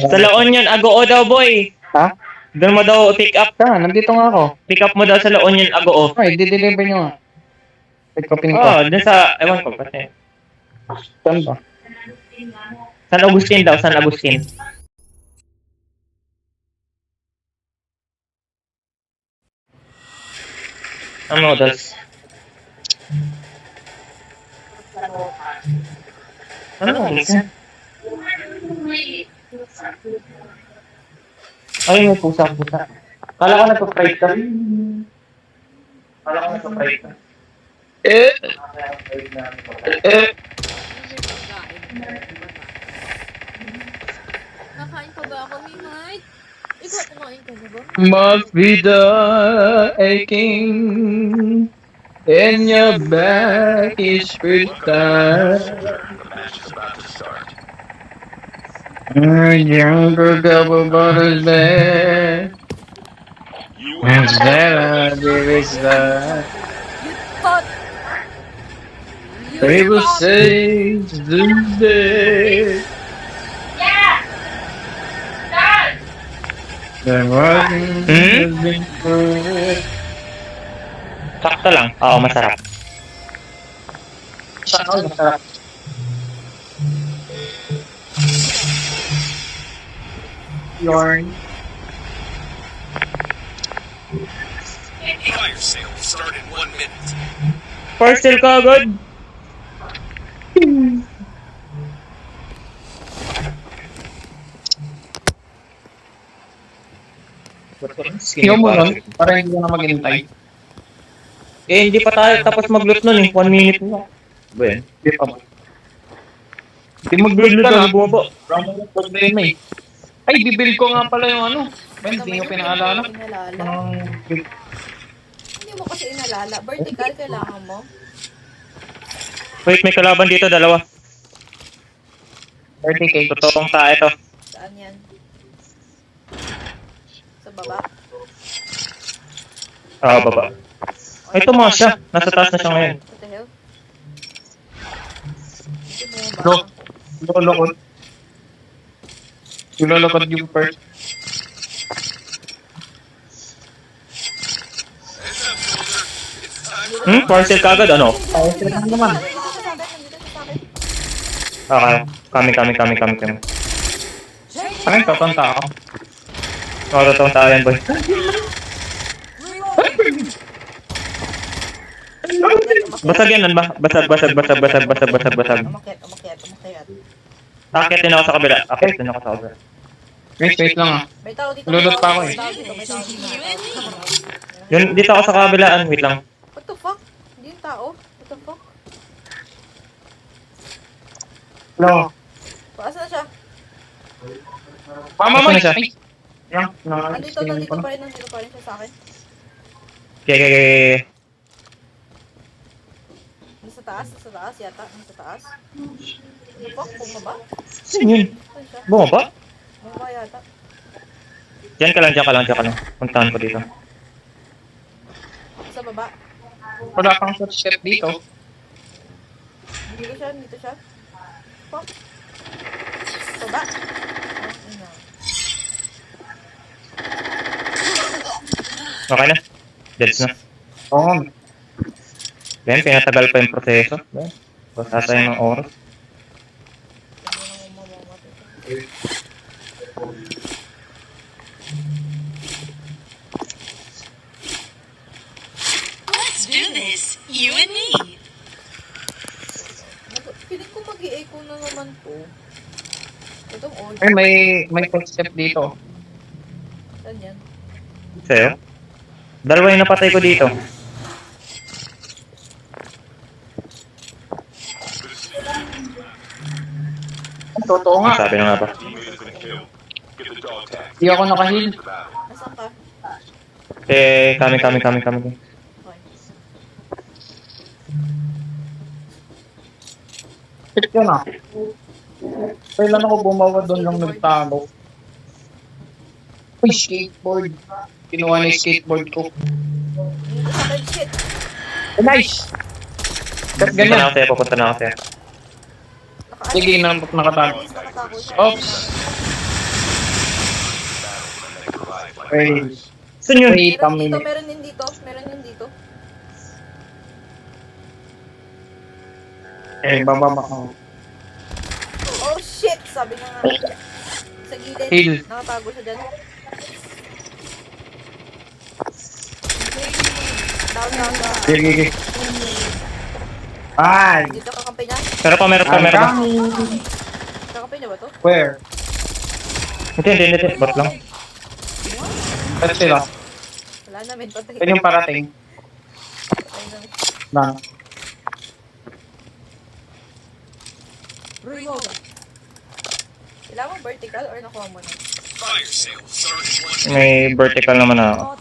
Sa La Union, Agoo daw, boy. Ha? Doon mo daw pick up. Nandito nga ako. Pick up mo daw sa La Union, Agoo. Ay, di-deliver nyo nga. Pick upin ko. Doon sa, ewan ko, kasi. Saan ba? San Agustin daw, San Agustin. Ano, das? Ano, das? Ay, may pusa. Kala ko nagpa-fright ka. Nakain pa ba ako, Mimay? Ikaw, kumain ka na ba? Must be the aching in your back is first time. Younger couple bottles back. And that is that. You thought... People say today. There wasn't anything for it. Sakto lang. Oo, masarap. Saan masarap? Yarn. Fire sale will start in 1 minute. Parcel ka agad. Tingnan mo nun, para hindi ko na maghintay. Hindi pa tayo tapos mag-loot nun eh. 1 minute na. Ben. Hindi pa ba? Hindi mag-loot ka na. Bumaba. Wrong problema eh. Ay, bibil ko nga pala yung ano. Ben, hindi nyo pinaalala. Inalala. Hindi mo kasi inalala. Vertical, kailangan mo. Wait, may kalaban dito, dalawa. 30k. Totoong ta ito. Saan yan? Sa baba? Baba. Ay, tumaas siya. Nasa taas na siya ngayon. What the hell? Hindi mo Bro, ba? lolokod. Lolokod yung first. Parcel ka agad, ano? Ay, sila naman. Nandito siya sa akin, nandito siya sa akin. Okay. Kami. Ay, tatanta ako. Totoong ta yan, boy. Basag yan, ba? Basag. Umakyat. Akit din ako sa kabila. Wait lang ah. May tao dito. Lulot pa ako eh. May tao dito. Yun, dito ako sa kabilaan. Wait lang. What the fuck? Hindi yung tao. What the fuck? Hello. Paasa na siya? Mama mo Nasaan na siya? Ay. Yan, Nandito pa rin siya sa akin. Okay. Nasa taas yata. Nasa taas. Fuck, bumaba? Saan yun? Saan siya? Bumaba? Bumaba yata. Diyan ka lang. Puntahan ko dito. Sa baba. Wala pang footstep dito. Dito siya. Fuck. Baba. Okay na? Deads na. Oo. Ben, pinatagal pa yung proseso. Ben, basta ng oras. Let's do this, you and me. Piling ko mag-i-echo na naman to. Itong audio. Ay, may footstep dito. Saan yan? Sa'yo? Dalawa yung napatay ko dito. Totoo nga. Sabi na nga ba? Hindi ako nakahil. Nasaan ka? Kami. Okay. Pick ko na. Kailan ako bumawa doon lang nagtalo. Uy, skateboard. Kinuha na yung skateboard ko. Shit. Oh, nice! Ba't Pupunta na ganyan? ako sa'yo. Naka Sige, nakatago. Alis, nakatago siya. Oops. Wait. Saan yun? Wait a Meron dito, minute. meron din dito. Meron din dito. Eh, bababa ako. Oh shit! Sabi na nga. Sa gilid. Heal. Nakatago siya dyan. Down, down, down. Sige, sige. Ay! Dito kakampi niya. Meron pa. Kakampi niya ba to? Where? Hindi. Bot lang. Saan sila? Wala namin. Patay. Saan yung parating? Patay na. Na. Kailangan mo vertical or nakuha mo na? Fire sale started 1 minute. May vertical naman ako.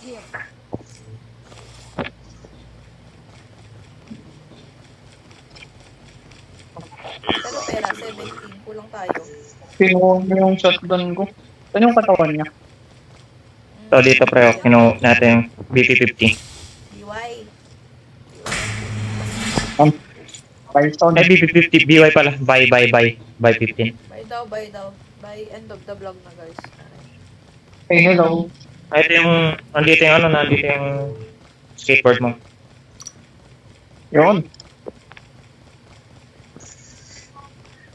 Pero pera, 17. Kulang tayo. Kinuha mo yung shotgun ko. Saan yung katawan niya? So dito pre, kinuha natin yung BP50. BY. Python. Ay, BP50, BY pala. Buy 15. Buy daw. By end of the vlog na guys. Hey, hello. Ay, ito yung, nandito yung skateboard mo. Yun.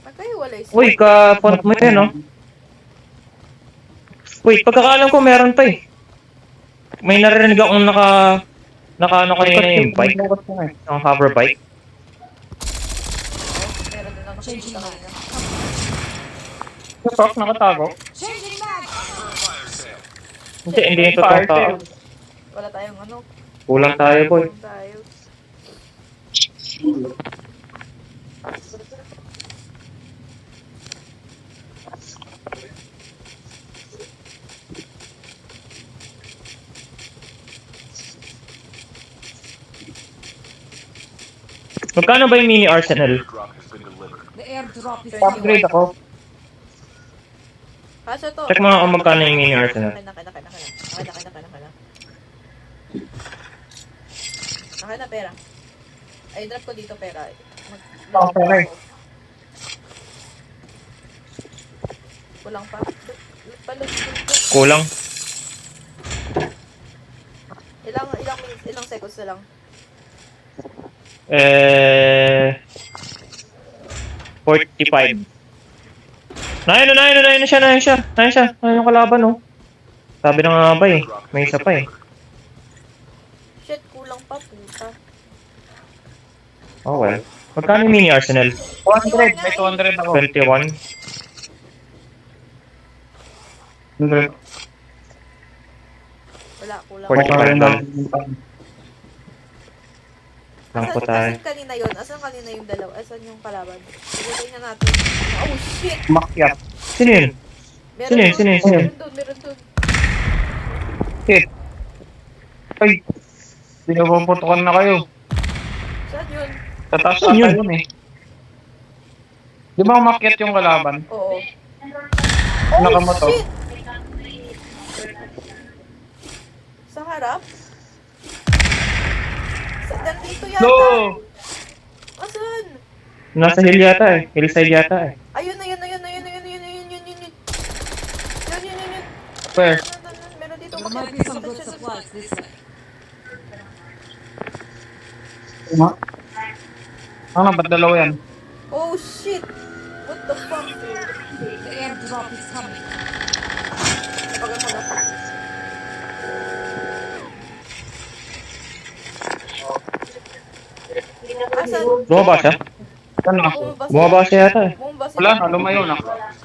Magkahiwalay siya. Uy, ka-font mo yun, no? Uy, pagkakaalam ko meron pa eh. May naririnig akong ano kanina yung bike, yung hover bike. Meron din ako nakikita kanina. Stop, nakatago. Hindi ito tao. Wala tayong ano. Kulang tayo, boy. Kulang tayo. Magkano ba yung mini arsenal? Upgrade ako. Kaso to. Check mo nga kung magkano yung mini arsenal. Naka na pera. Ay, drop ko dito pera. Okay. Kulang pa. Palot. Kulang. Ilang seconds na lang. 45. Nayan siya. Nayan yung kalaban, oh. Sabi na nga ba eh. May isa pa eh. Shit, kulang pa puta. Oh well. Magkano yung mini arsenal? 200. May 200 ako. 21. 100. Wala, kulang. 45 lang. Lang po tayo. Asan kanina yun? Asan kanina yung dalawa? Asan yung kalaban? Siguro na natin. Oh shit! Makyat. Sino yun? Sino yun? Meron doon. Shit. Ay. Binabuputukan na kayo. Saan yun? Sa taas Saan ata yun? yun eh. Di ba umakyat yung kalaban? Oo. Nakamoto. Oh shit! Sa harap? Nandito yata. No! Asan? Nasa hill yata eh. Hillside yata eh. Ayun na. Yun. Where? Meron dito. There might be some good supplies this way. Ma? Ano, ba't dalawa yan? Oh shit! What the fuck? The airdrop is coming. Napagan mo na. Asan? Bumaba siya? Ano? Bumaba siya yata eh. Bumaba siya. Wala na, lumayo na.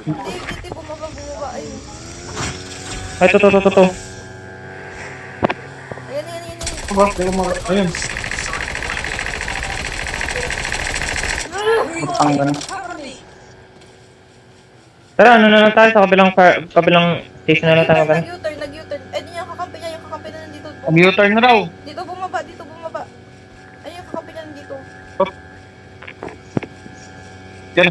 Hindi, bumaba. Ayun. Ay, to. Ayan. Ayun. Matanggan. Cover me! Tara, ano na lang tayo sa kabilang station na lang tayo magana. Nag-U-turn. Eh, di niya kakampi niya. Yung kakampi na nandito. Mag-U-turn na raw. Dito bumaba. Ayun yung kakampi niya nandito. Yan.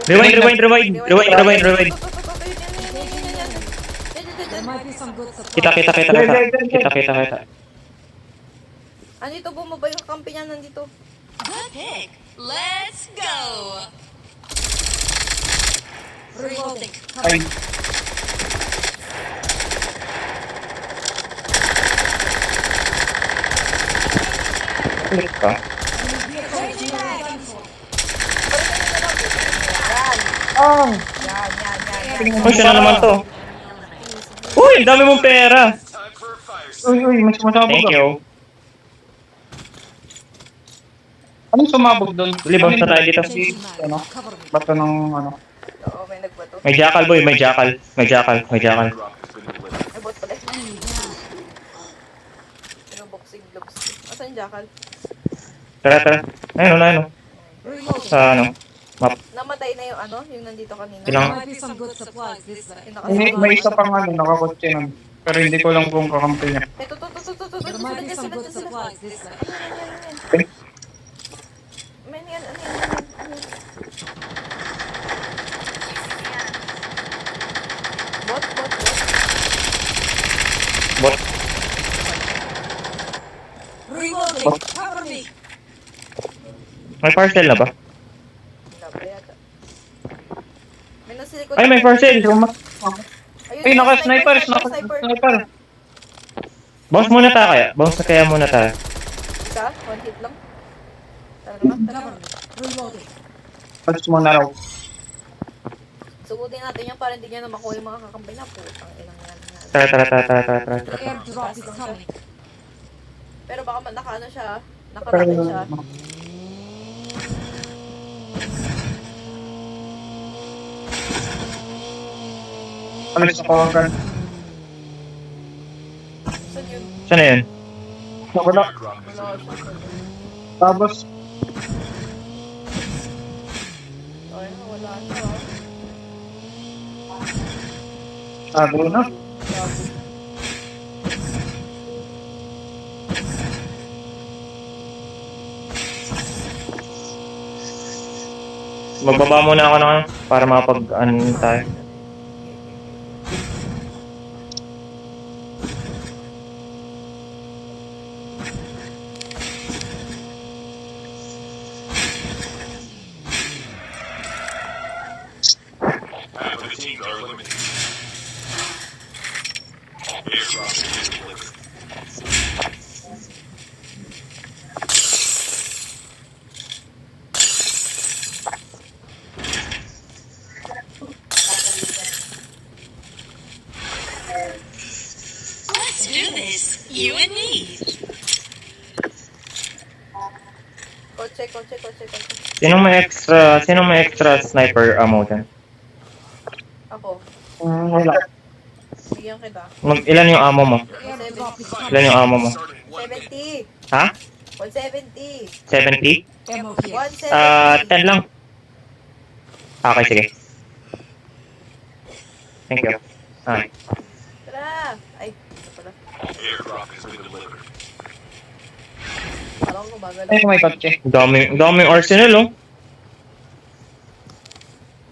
Rewind. Yan. There might be some good supplies. Kita. Andito, bumaba yung kampi niya nandito. Good pick. Let's go. Reloading. Ay, Click ka. ah! Yan. Uy, siya na naman to. Uy, ang dami mong pera. Time for a fire sale. Uy, may sumasabog Thank ah. you. Anong sumabog doon? Libang na tayo dito. Ano? Cover me. Bato ng ano? Oo, may nagbato. May jackal boy, may jackal. May jackal, may jackal. Drop has been delivered. May bot pala. Enemy down. Pinuboxing gloves. Asan yung jackal? Tara, tara. Ayun, ayun. Reloading. Sa ano? Map. Namatay na yung ano, yung nandito kanina. Ilang- There might be some good supplies this way. Yung May isa pang ano, nakakotse nun. Pero hindi ko lang kung kakampi niya. Ito, There might be some good sila. supplies this way. Men, yan, ano yan? Bot. Bot. Reloading. Cover me. May parcel na ba? Labi yata. May nasa likod. Ay, may parcel. Ayun, Ay, ayun, naka-sniper! sniper. Naka-sniper! Bounce muna tayo kaya. Bounce na kaya muna tayo. Isa, one hit lang. Tara naman, tara Cover naman. me. Reloading. Pats mo na raw. Sugutin natin yan para hindi niya na makuha yung mga kakampi niya. Putang ilang yan. Tara, tara, tara, tara, tara, tara. The airdrop is coming. Pero baka nakaano siya, nakarakit siya. Alis ako agad. Saan yun? Saan na yun? Wala. Drop has Wala been siya. Tapos, Ay, wala siya. sabi na. Grabe. Magbaba muna ako ng ano, para makapag-ano tayo. half of the teams are eliminated. Airdrop has been delivered. Let's do this. You and me. Kotse. Sinong may extra sniper ammo dyan? Ako, Wala. bigyan kita. Ilan yung ammo mo? The airdrop is coming. Ilan yung ammo mo? Starting in 1 minute. 70! Ha? 170! 70? Ammo here. 170! 10 lang. Okay, sige. Thank you. Ah, Tara! Ay, ito pala. Airdrop has been delivered. Parang gumagal. Ay, may kotse. daming arsenal, oh.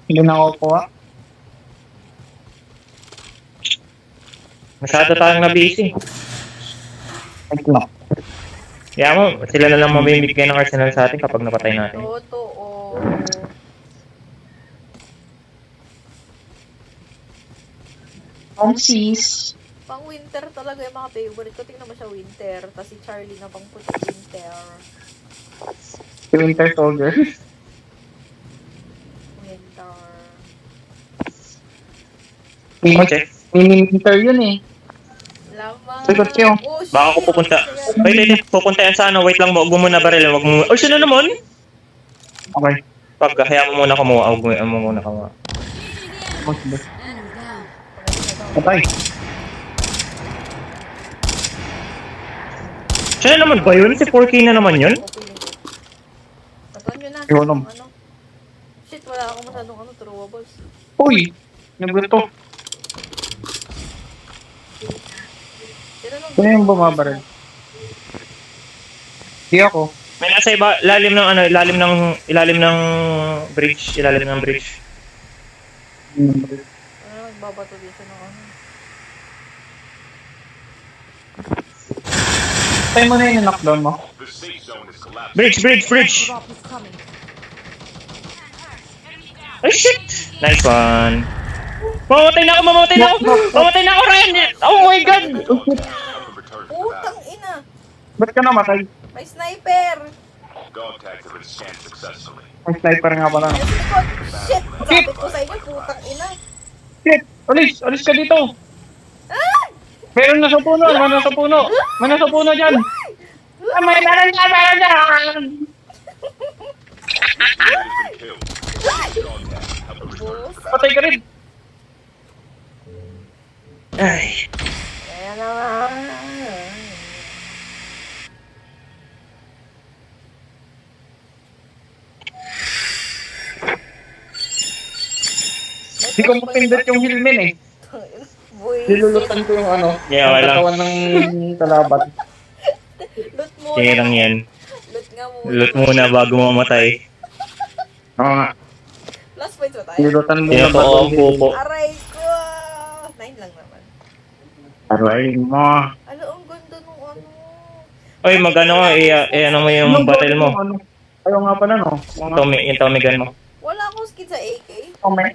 Hindi na ako kuha. Masyado tayong na-busy. Ay, lang. Kaya mo, sila na lang mamimigay ng arsenal sa atin kapag napatay natin. Totoo. Sis. Pang winter talaga yung mga favorite ko. Tingnan mo siya winter. Tapos si Charlie na pang puti winter. Si Winter Soldier. Winter. Kotse. Mini-winter yun eh. Lamang. Sa kotse, oh. Oh, shit. Baka ako pupunta. Wait, pupunta yan sa ano. Wait lang mo, huwag mo muna baril. Huwag mo. Oh, sino naman? Okay. Pag, hayaan mo muna kumuha. Huwag mo muna kumuha. Enemy down. Patay. Siya na naman ba yun? Si 4K na naman yun? Tatuan nyo na. Iwanom. Ano? Shit, wala akong masyadong ano, throwables. Uy! Nagluto. Sino yung bumabaril? Di ako. May nasa iba, ilalim ng ano, ilalim ng bridge. Ano, nagbabato dito ng ano. Patay mo na yung knockdown mo. The safe zone is collapsing. Bridge! Drop is coming. Ay, shit! Nice one. Mamatay na ako, Ryan! Oh my God! Help them return to the Putang battle. ina! Ba't ka namatay? May sniper! Dog tags have been scanned successfully. Ang sniper nga pala. Nasa likod! Shit! Sabi ko sa inyo, putang ina! Shit! Alis ka dito! Ah! Meron na sa puno! May nasa puno dyan! Ah, meron dyan! It has been killed. Dog tags help them return to the battle. Patay ka rin! Ay. Ayan naman! Di ko mapindot yung hilmin eh. Boy, Nilulutan ko yung ano, Yeah, yung wala. katawan ng kalaban. loot muna. Tirang yan. Loot nga muna. Loot muna bago mamatay. Oo nga. Last points ba tayo? Nilulutan mo Kaya yung to ang pupo. Aray ko! 9 lang naman. Aray mo. Ano, ang ganda nung ano. Oy, magano ka, ano mo yung battle mo. Ano? Ayaw nga pala no. Mga Yung Tommy gun mo. Wala akong skin sa AK. Tommy.